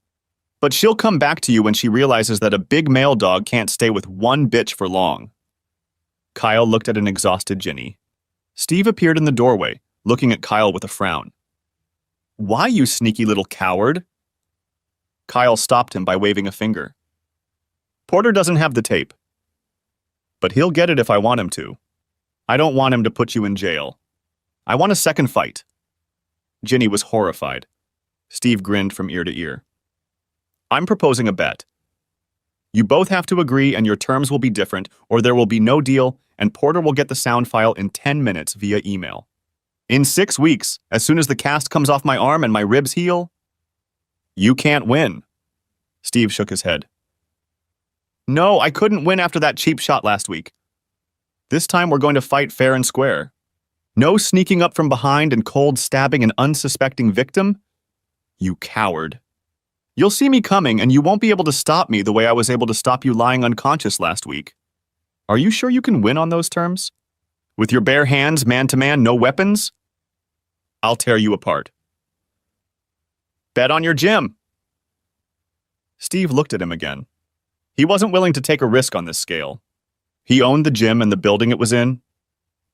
But she'll come back to you when she realizes that a big male dog can't stay with one bitch for long." Kyle looked at an exhausted Ginny. Steve appeared in the doorway, looking at Kyle with a frown. "Why, you sneaky little coward?" Kyle stopped him by waving a finger. "Porter doesn't have the tape. But he'll get it if I want him to. I don't want him to put you in jail. I want a second fight." Ginny was horrified. Steve grinned from ear to ear. "I'm proposing a bet. You both have to agree and your terms will be different, or there will be no deal, and Porter will get the sound file in 10 minutes via email. In 6 weeks, as soon as the cast comes off my arm and my ribs heal." "You can't win." Steve shook his head. "No, I couldn't win after that cheap shot last week. This time we're going to fight fair and square. No sneaking up from behind and cold stabbing an unsuspecting victim. You coward. You'll see me coming and you won't be able to stop me the way I was able to stop you lying unconscious last week. Are you sure you can win on those terms? With your bare hands, man to man, no weapons? I'll tear you apart. Bet on your gym." Steve looked at him again. He wasn't willing to take a risk on this scale. He owned the gym and the building it was in.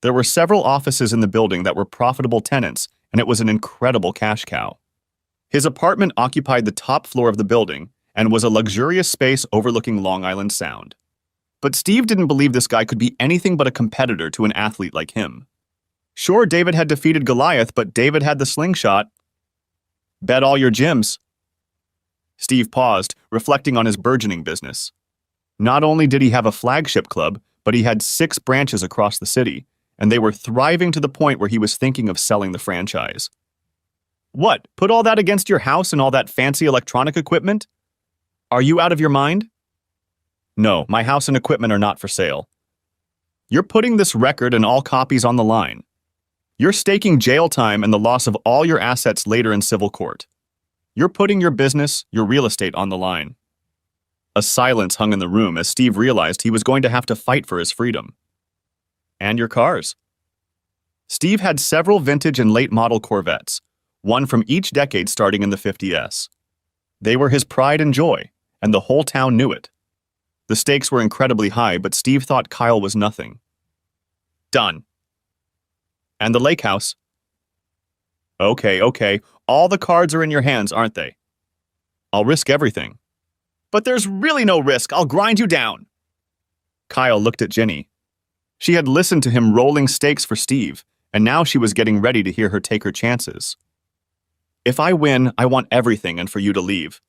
There were several offices in the building that were profitable tenants, and it was an incredible cash cow. His apartment occupied the top floor of the building and was a luxurious space overlooking Long Island Sound. But Steve didn't believe this guy could be anything but a competitor to an athlete like him. Sure, David had defeated Goliath, but David had the slingshot. Bet all your gyms. Steve paused, reflecting on his burgeoning business. Not only did he have a flagship club, but he had 6 branches across the city, and they were thriving to the point where he was thinking of selling the franchise. What, put all that against your house and all that fancy electronic equipment? Are you out of your mind? No, my house and equipment are not for sale. You're putting this record and all copies on the line. You're staking jail time and the loss of all your assets later in civil court. You're putting your business, your real estate on the line. A silence hung in the room as Steve realized he was going to have to fight for his freedom. And your cars. Steve had several vintage and late model Corvettes, one from each decade starting in the 50s. They were his pride and joy, and the whole town knew it. The stakes were incredibly high, but Steve thought Kyle was nothing. Done. And the lake house? Okay, all the cards are in your hands, aren't they? I'll risk everything. But there's really no risk, I'll grind you down. Kyle looked at Ginny. She had listened to him rolling stakes for Steve, and now she was getting ready to hear her take her chances. If I win, I want everything and for you to leave.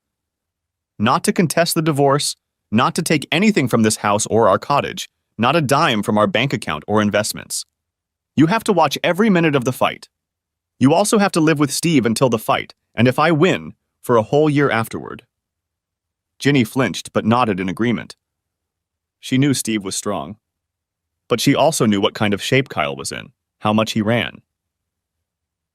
Not to contest the divorce, not to take anything from this house or our cottage, not a dime from our bank account or investments. You have to watch every minute of the fight. You also have to live with Steve until the fight, and if I win, for a whole year afterward. Ginny flinched but nodded in agreement. She knew Steve was strong. But she also knew what kind of shape Kyle was in, how much he ran.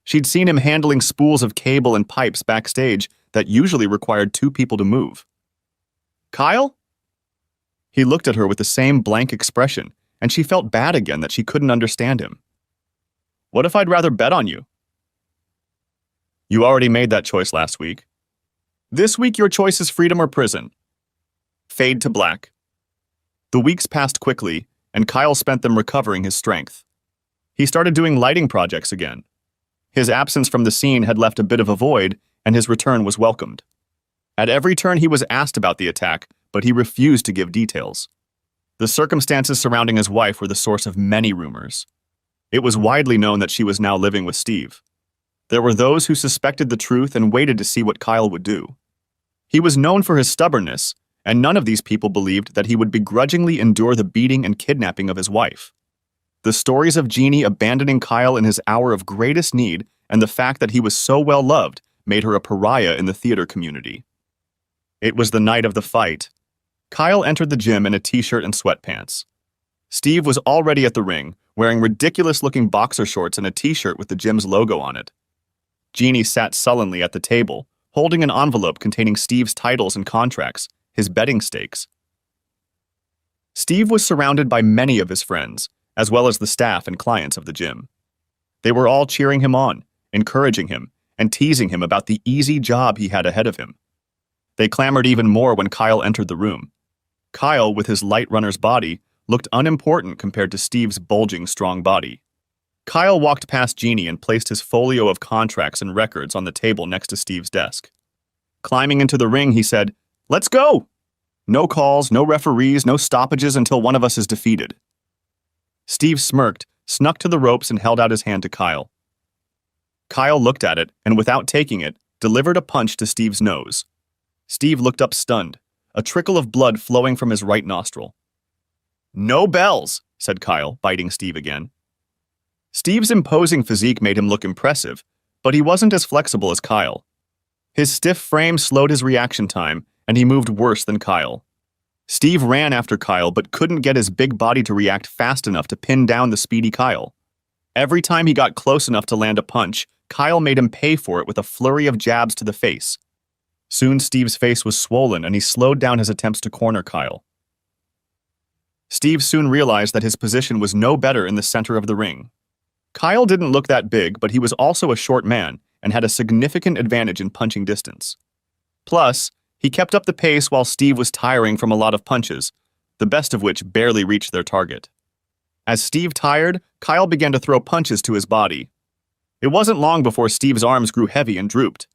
She'd seen him handling spools of cable and pipes backstage that usually required two people to move. Kyle? He looked at her with the same blank expression, and she felt bad again that she couldn't understand him. What if I'd rather bet on you? You already made that choice last week. This week your choice is freedom or prison. Fade to black. The weeks passed quickly, and Kyle spent them recovering his strength. He started doing lighting projects again. His absence from the scene had left a bit of a void, and his return was welcomed. At every turn he was asked about the attack, but he refused to give details. The circumstances surrounding his wife were the source of many rumors. It was widely known that she was now living with Steve. There were those who suspected the truth and waited to see what Kyle would do. He was known for his stubbornness, and none of these people believed that he would begrudgingly endure the beating and kidnapping of his wife. The stories of Jeannie abandoning Kyle in his hour of greatest need and the fact that he was so well loved made her a pariah in the theater community. It was the night of the fight. Kyle entered the gym in a t-shirt and sweatpants. Steve was already at the ring, wearing ridiculous-looking boxer shorts and a t-shirt with the gym's logo on it. Jeannie sat sullenly at the table, holding an envelope containing Steve's titles and contracts, his betting stakes. Steve was surrounded by many of his friends, as well as the staff and clients of the gym. They were all cheering him on, encouraging him, and teasing him about the easy job he had ahead of him. They clamored even more when Kyle entered the room. Kyle, with his light runner's body, looked unimportant compared to Steve's bulging, strong body. Kyle walked past Jeannie and placed his folio of contracts and records on the table next to Steve's desk. Climbing into the ring, he said, "Let's go! No calls, no referees, no stoppages until one of us is defeated." Steve smirked, snuck to the ropes, and held out his hand to Kyle. Kyle looked at it, and without taking it, delivered a punch to Steve's nose. Steve looked up stunned, a trickle of blood flowing from his right nostril. "No bells," said Kyle, biting Steve again. Steve's imposing physique made him look impressive, but he wasn't as flexible as Kyle. His stiff frame slowed his reaction time, and he moved worse than Kyle. Steve ran after Kyle but couldn't get his big body to react fast enough to pin down the speedy Kyle. Every time he got close enough to land a punch, Kyle made him pay for it with a flurry of jabs to the face. Soon Steve's face was swollen and he slowed down his attempts to corner Kyle. Steve soon realized that his position was no better in the center of the ring. Kyle didn't look that big, but he was also a short man and had a significant advantage in punching distance. Plus, he kept up the pace while Steve was tiring from a lot of punches, the best of which barely reached their target. As Steve tired, Kyle began to throw punches to his body. It wasn't long before Steve's arms grew heavy and drooped.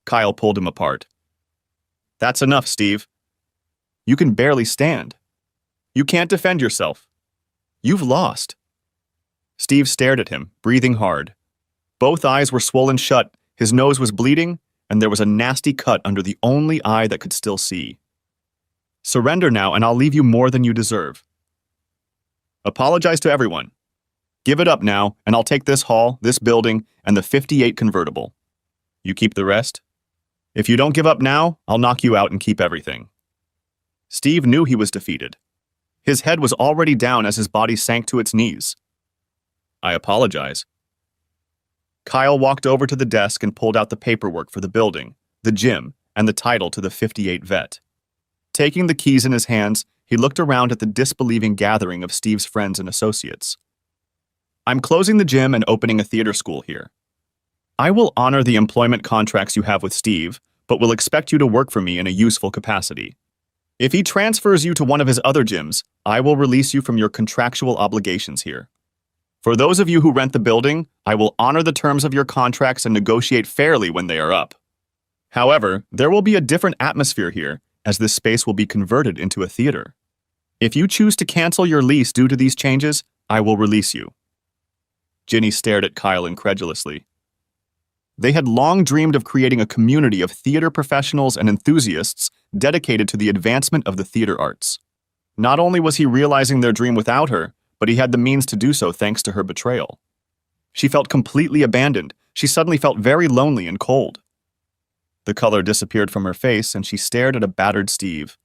Kyle pulled him apart. "That's enough, Steve. You can barely stand. You can't defend yourself. You've lost." Steve stared at him, breathing hard. Both eyes were swollen shut, his nose was bleeding, and there was a nasty cut under the only eye that could still see. "Surrender now, and I'll leave you more than you deserve. Apologize to everyone. Give it up now, and I'll take this hall, this building, and the 58 convertible. You keep the rest? If you don't give up now, I'll knock you out and keep everything. Steve knew he was defeated. His head was already down as his body sank to its knees. I apologize. Kyle walked over to the desk and pulled out the paperwork for the building, the gym, and the title to the 58 vet. Taking the keys in his hands, he looked around at the disbelieving gathering of Steve's friends and associates. I'm closing the gym and opening a theater school here. I will honor the employment contracts you have with Steve, but will expect you to work for me in a useful capacity. If he transfers you to one of his other gyms, I will release you from your contractual obligations here. For those of you who rent the building, I will honor the terms of your contracts and negotiate fairly when they are up. However, there will be a different atmosphere here, as this space will be converted into a theater. If you choose to cancel your lease due to these changes, I will release you. Ginny stared at Kyle incredulously. They had long dreamed of creating a community of theater professionals and enthusiasts dedicated to the advancement of the theater arts. Not only was he realizing their dream without her, but he had the means to do so thanks to her betrayal. She felt completely abandoned. She suddenly felt very lonely and cold. The color disappeared from her face, and she stared at a battered Steve.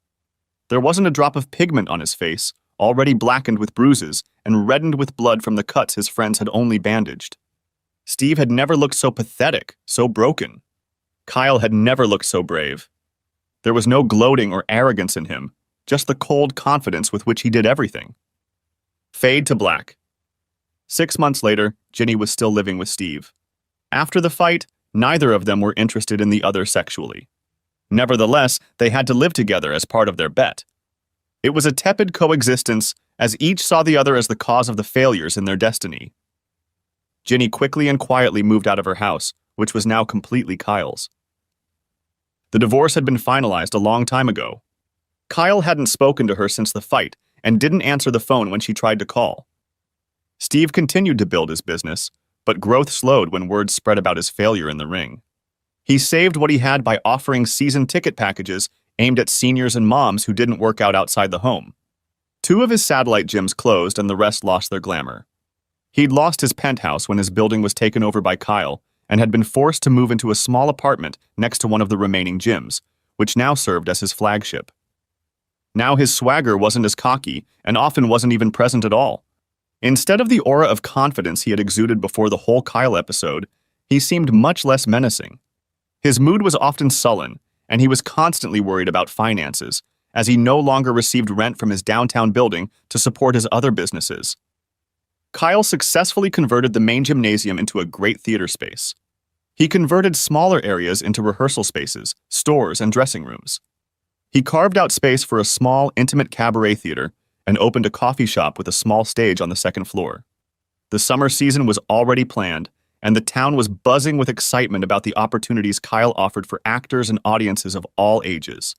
There wasn't a drop of pigment on his face, already blackened with bruises and reddened with blood from the cuts his friends had only bandaged. Steve had never looked so pathetic, so broken. Kyle had never looked so brave. There was no gloating or arrogance in him, just the cold confidence with which he did everything. Fade to black. 6 months later, Ginny was still living with Steve. After the fight, neither of them were interested in the other sexually. Nevertheless, they had to live together as part of their bet. It was a tepid coexistence, as each saw the other as the cause of the failures in their destiny. Ginny quickly and quietly moved out of her house, which was now completely Kyle's. The divorce had been finalized a long time ago. Kyle hadn't spoken to her since the fight and didn't answer the phone when she tried to call. Steve continued to build his business, but growth slowed when word spread about his failure in the ring. He saved what he had by offering season ticket packages aimed at seniors and moms who didn't work out outside the home. 2 of his satellite gyms closed and the rest lost their glamour. He'd lost his penthouse when his building was taken over by Kyle and had been forced to move into a small apartment next to one of the remaining gyms, which now served as his flagship. Now his swagger wasn't as cocky and often wasn't even present at all. Instead of the aura of confidence he had exuded before the whole Kyle episode, he seemed much less menacing. His mood was often sullen, and he was constantly worried about finances, as he no longer received rent from his downtown building to support his other businesses. Kyle successfully converted the main gymnasium into a great theater space. He converted smaller areas into rehearsal spaces, stores, and dressing rooms. He carved out space for a small, intimate cabaret theater and opened a coffee shop with a small stage on the second floor. The summer season was already planned, and the town was buzzing with excitement about the opportunities Kyle offered for actors and audiences of all ages.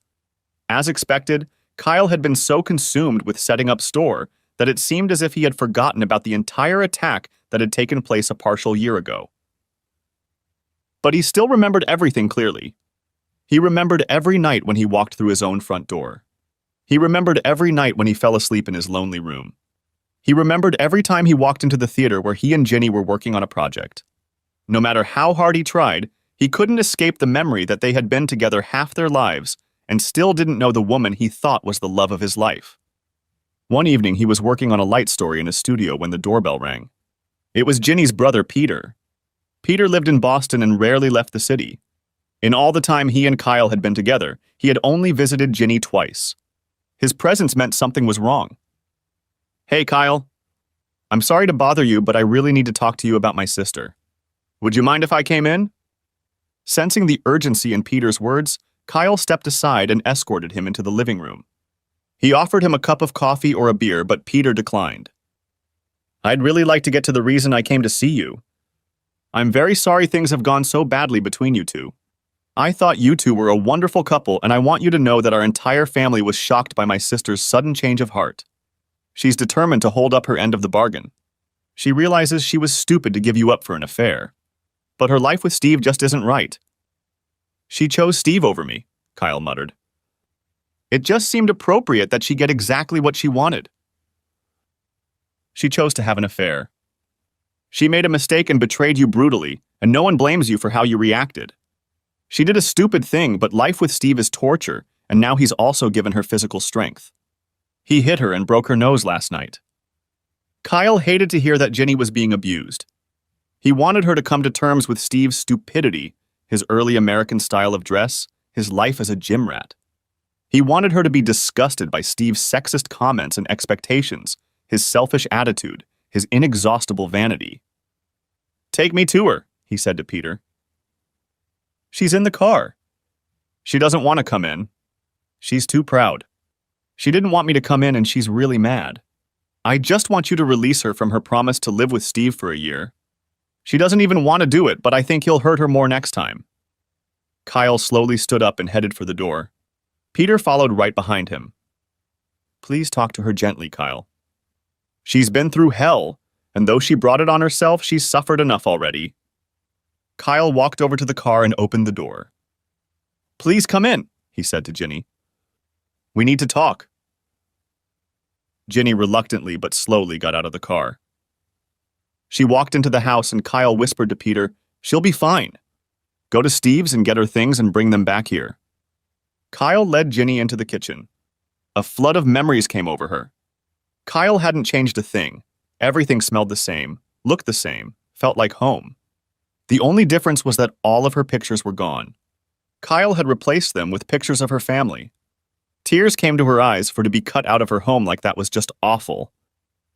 As expected, Kyle had been so consumed with setting up store that it seemed as if he had forgotten about the entire attack that had taken place a partial year ago. But he still remembered everything clearly. He remembered every night when he walked through his own front door. He remembered every night when he fell asleep in his lonely room. He remembered every time he walked into the theater where he and Ginny were working on a project. No matter how hard he tried, he couldn't escape the memory that they had been together half their lives and still didn't know the woman he thought was the love of his life. One evening, he was working on a light story in his studio when the doorbell rang. It was Ginny's brother, Peter. Peter lived in Boston and rarely left the city. In all the time he and Kyle had been together, he had only visited Ginny twice. His presence meant something was wrong. Hey, Kyle. I'm sorry to bother you, but I really need to talk to you about my sister. Would you mind if I came in? Sensing the urgency in Peter's words, Kyle stepped aside and escorted him into the living room. He offered him a cup of coffee or a beer, but Peter declined. I'd really like to get to the reason I came to see you. I'm very sorry things have gone so badly between you two. I thought you two were a wonderful couple, and I want you to know that our entire family was shocked by my sister's sudden change of heart. She's determined to hold up her end of the bargain. She realizes she was stupid to give you up for an affair. But her life with Steve just isn't right. She chose Steve over me, Kyle muttered. It just seemed appropriate that she get exactly what she wanted. She chose to have an affair. She made a mistake and betrayed you brutally, and no one blames you for how you reacted. She did a stupid thing, but life with Steve is torture, and now he's also given her physical strength. He hit her and broke her nose last night. Kyle hated to hear that Ginny was being abused. He wanted her to come to terms with Steve's stupidity, his early American style of dress, his life as a gym rat. He wanted her to be disgusted by Steve's sexist comments and expectations, his selfish attitude, his inexhaustible vanity. "Take me to her," he said to Peter. "She's in the car." "She doesn't want to come in. She's too proud. She didn't want me to come in and she's really mad. I just want you to release her from her promise to live with Steve for a year. She doesn't even want to do it, but I think he'll hurt her more next time." Kyle slowly stood up and headed for the door. Peter followed right behind him. "Please talk to her gently, Kyle. She's been through hell, and though she brought it on herself, she's suffered enough already." Kyle walked over to the car and opened the door. "Please come in," he said to Ginny. "We need to talk." Ginny reluctantly but slowly got out of the car. She walked into the house and Kyle whispered to Peter, "She'll be fine. Go to Steve's and get her things and bring them back here." Kyle led Ginny into the kitchen. A flood of memories came over her. Kyle hadn't changed a thing. Everything smelled the same, looked the same, felt like home. The only difference was that all of her pictures were gone. Kyle had replaced them with pictures of her family. Tears came to her eyes, for to be cut out of her home like that was just awful.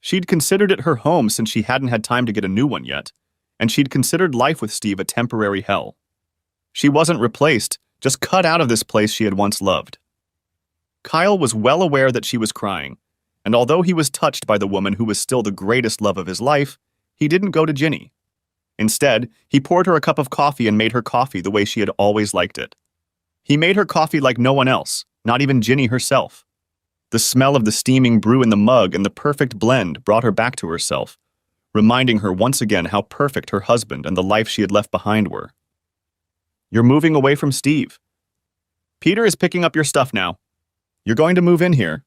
She'd considered it her home since she hadn't had time to get a new one yet, and she'd considered life with Steve a temporary hell. She wasn't replaced, just cut out of this place she had once loved. Kyle was well aware that she was crying, and although he was touched by the woman who was still the greatest love of his life, he didn't go to Ginny. Instead, he poured her a cup of coffee and made her coffee the way she had always liked it. He made her coffee like no one else, not even Ginny herself. The smell of the steaming brew in the mug and the perfect blend brought her back to herself, reminding her once again how perfect her husband and the life she had left behind were. "You're moving away from Steve. Peter is picking up your stuff now. You're going to move in here.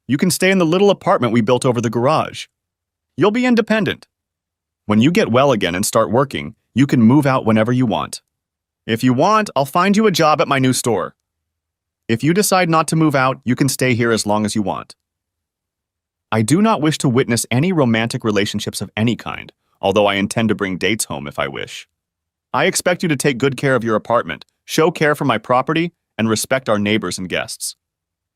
You can stay in the little apartment we built over the garage. You'll be independent. When you get well again and start working, you can move out whenever you want. If you want, I'll find you a job at my new store. If you decide not to move out, you can stay here as long as you want. I do not wish to witness any romantic relationships of any kind, although I intend to bring dates home if I wish. I expect you to take good care of your apartment, show care for my property, and respect our neighbors and guests.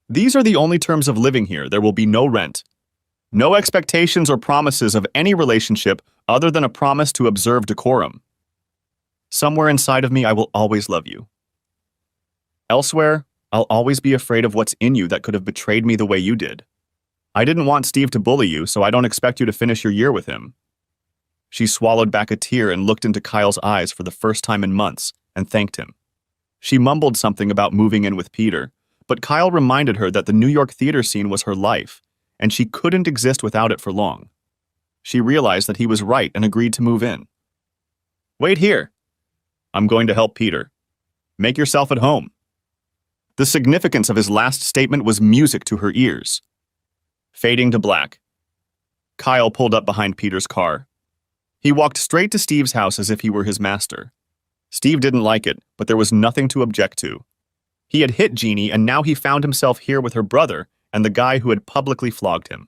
These are the only terms of living here. There will be no rent. No expectations or promises of any relationship other than a promise to observe decorum. Somewhere inside of me, I will always love you. Elsewhere, I'll always be afraid of what's in you that could have betrayed me the way you did. I didn't want Steve to bully you, so I don't expect you to finish your year with him." She swallowed back a tear and looked into Kyle's eyes for the first time in months and thanked him. She mumbled something about moving in with Peter, but Kyle reminded her that the New York theater scene was her life, and she couldn't exist without it for long. She realized that he was right and agreed to move in. "Wait here. I'm going to help Peter. Make yourself at home." The significance of his last statement was music to her ears. Fading to black. Kyle pulled up behind Peter's car. He walked straight to Steve's house as if he were his master. Steve didn't like it, but there was nothing to object to. He had hit Jeannie, and now he found himself here with her brother and the guy who had publicly flogged him.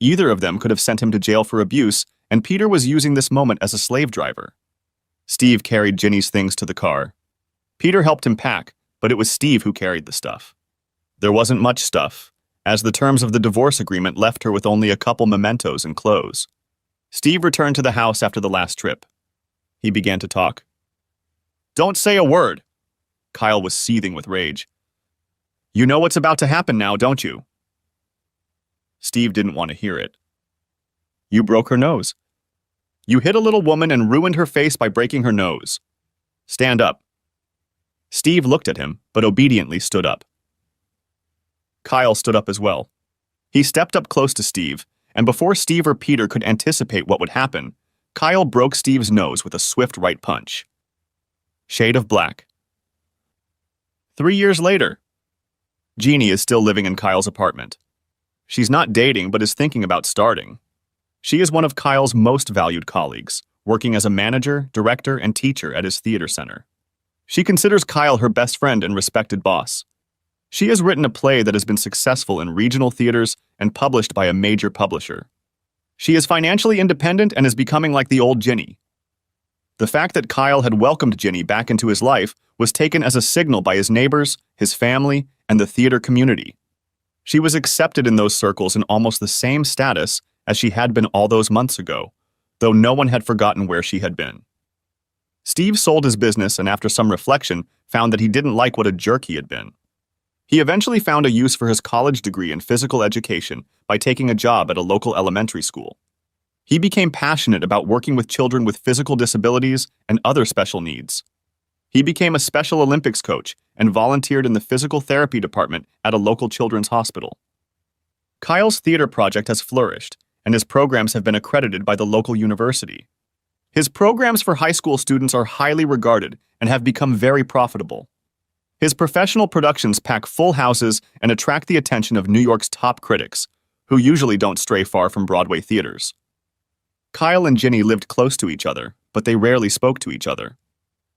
Either of them could have sent him to jail for abuse, and Peter was using this moment as a slave driver. Steve carried Ginny's things to the car. Peter helped him pack, but it was Steve who carried the stuff. There wasn't much stuff, as the terms of the divorce agreement left her with only a couple mementos and clothes. Steve returned to the house after the last trip. He began to talk. "Don't say a word." Kyle was seething with rage. "You know what's about to happen now, don't you?" Steve didn't want to hear it. "You broke her nose. You hit a little woman and ruined her face by breaking her nose. Stand up." Steve looked at him, but obediently stood up. Kyle stood up as well. He stepped up close to Steve, and before Steve or Peter could anticipate what would happen, Kyle broke Steve's nose with a swift right punch. Shade of black. 3 years later. Jeannie is still living in Kyle's apartment. She's not dating, but is thinking about starting. She is one of Kyle's most valued colleagues, working as a manager, director, and teacher at his theater center. She considers Kyle her best friend and respected boss. She has written a play that has been successful in regional theaters and published by a major publisher. She is financially independent and is becoming like the old Ginny. The fact that Kyle had welcomed Ginny back into his life was taken as a signal by his neighbors, his family, and the theater community. She was accepted in those circles in almost the same status as she had been all those months ago, though no one had forgotten where she had been. Steve sold his business and after some reflection found that he didn't like what a jerk he had been. He eventually found a use for his college degree in physical education by taking a job at a local elementary school. He became passionate about working with children with physical disabilities and other special needs. He became a Special Olympics coach and volunteered in the physical therapy department at a local children's hospital. Kyle's theater project has flourished, and his programs have been accredited by the local university. His programs for high school students are highly regarded and have become very profitable. His professional productions pack full houses and attract the attention of New York's top critics, who usually don't stray far from Broadway theaters. Kyle and Ginny lived close to each other, but they rarely spoke to each other.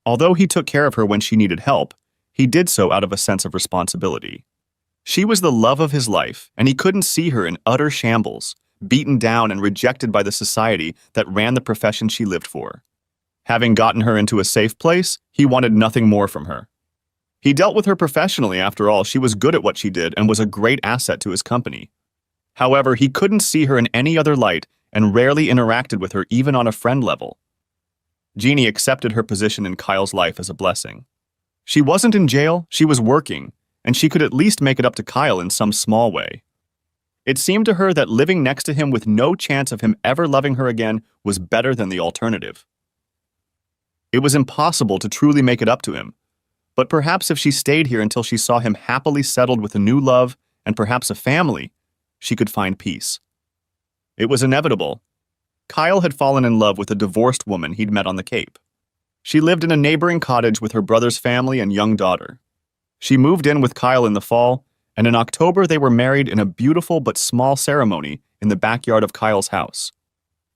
Although he took care of her when she needed help, he did so out of a sense of responsibility. She was the love of his life, and he couldn't see her in utter shambles, beaten down and rejected by the society that ran the profession she lived for. Having gotten her into a safe place, he wanted nothing more from her. He dealt with her professionally, after all. She was good at what she did and was a great asset to his company. However, he couldn't see her in any other light and rarely interacted with her even on a friend level. Jeannie accepted her position in Kyle's life as a blessing. She wasn't in jail, she was working, and she could at least make it up to Kyle in some small way. It seemed to her that living next to him with no chance of him ever loving her again was better than the alternative. It was impossible to truly make it up to him, but perhaps if she stayed here until she saw him happily settled with a new love and perhaps a family, she could find peace. It was inevitable. Kyle had fallen in love with a divorced woman he'd met on the Cape. She lived in a neighboring cottage with her brother's family and young daughter. She moved in with Kyle in the fall, and in October they were married in a beautiful but small ceremony in the backyard of Kyle's house.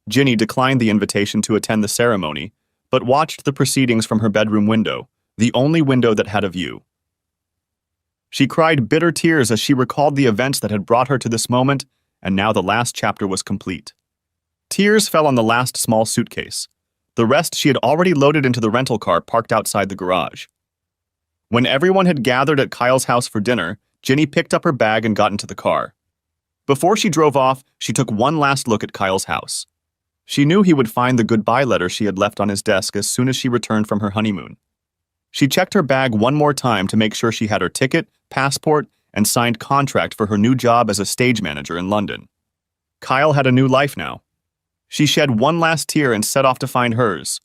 Ginny declined the invitation to attend the ceremony, but watched the proceedings from her bedroom window, the only window that had a view. She cried bitter tears as she recalled the events that had brought her to this moment, and now the last chapter was complete. Tears fell on the last small suitcase. The rest she had already loaded into the rental car parked outside the garage. When everyone had gathered at Kyle's house for dinner, Ginny picked up her bag and got into the car. Before she drove off, she took one last look at Kyle's house. She knew he would find the goodbye letter she had left on his desk as soon as she returned from her honeymoon. She checked her bag one more time to make sure she had her ticket, passport, and signed contract for her new job as a stage manager in London. Kyle had a new life now. She shed one last tear and set off to find hers,